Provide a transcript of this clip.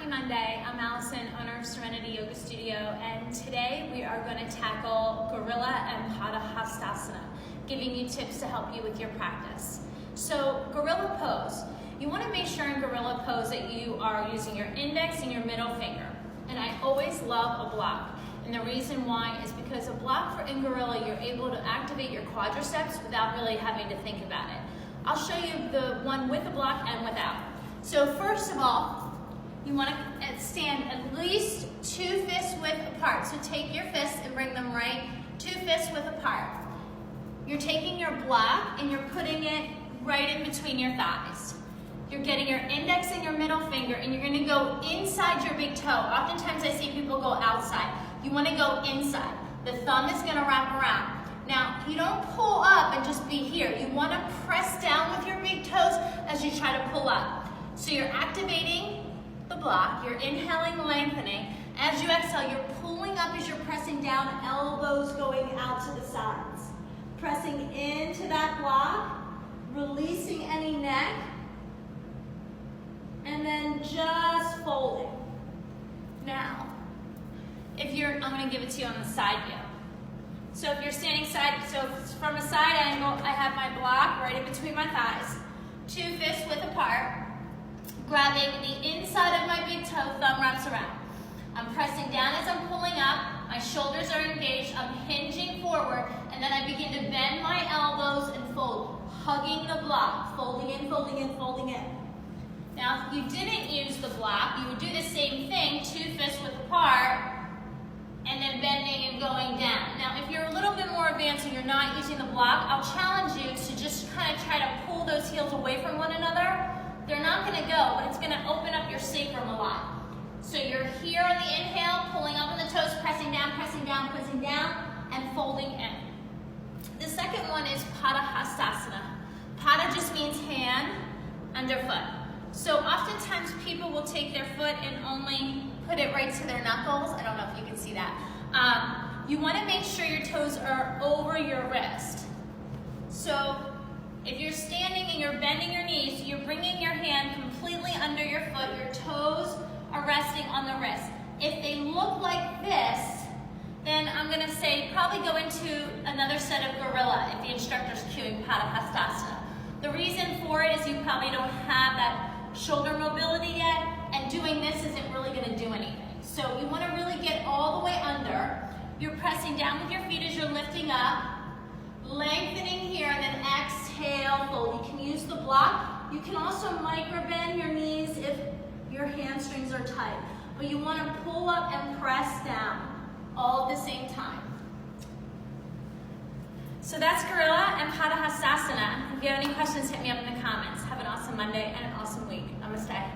Happy Monday. I'm Allison, owner of Serenity Yoga Studio, and today we are going to tackle Gorilla and Padahastasana, giving you tips to help you with your practice. So, Gorilla pose. You want to make sure in Gorilla pose that you are using your index and your middle finger. And I always love a block. And the reason why is because a block in Gorilla, you're able to activate your quadriceps without really having to think about it. I'll show you the one with a block and without. So first of all, you want to stand at least 2 fists width apart. So take your fists and bring them right 2 fists width apart. You're taking your block and you're putting it right in between your thighs. You're getting your index and your middle finger and you're going to go inside your big toe. Oftentimes I see people go outside. You want to go inside. The thumb is going to wrap around. Now, you don't pull up and just be here. You want to press down with your big toes as you try to pull up. So you're activating the block, you're inhaling, lengthening. As you exhale, you're pulling up as you're pressing down, elbows going out to the sides. Pressing into that block, releasing any neck, and then just folding. Now, I'm going to give it to you on the side view. So if you're standing from a side angle, I have my block right in between my thighs. 2 fists width apart. Grabbing the inside of my big toe, thumb wraps around. I'm pressing down as I'm pulling up, my shoulders are engaged, I'm hinging forward, and then I begin to bend my elbows and fold, hugging the block, folding in, folding in, folding in. Now, if you didn't use the block, you would do the same thing, 2 fists width apart, and then bending and going down. Now, if you're a little bit more advanced and you're not using the block, I'll challenge you to just kind of try to pull those heels away from one another. They're not going to go, but it's going to open up your sacrum a lot. So you're here on the inhale, pulling up on the toes, pressing down, and folding in. The second one is Parahastasana. Pada just means hand, underfoot. So oftentimes people will take their foot and only put it right to their knuckles. I don't know if you can see that. You want to make sure your toes are over your wrist. So if you're standing and you're bending your knees, you're bringing your hand completely under your foot. Your toes are resting on the wrist. If they look like this, then I'm going to say probably go into another set of Gorilla if the instructor's cueing Padahastasana. The reason for it is you probably don't have that shoulder mobility yet, and doing this isn't really going to do anything. So you want to really get all the way under. You're pressing down with your feet as you're lifting up, lengthening here, and then exhale, fold. You can use the block. You can also micro bend your knees if your hamstrings are tight. But you want to pull up and press down all at the same time. So that's Gorilla and Padahastasana. If you have any questions, hit me up in the comments. Have an awesome Monday and an awesome week. Namaste.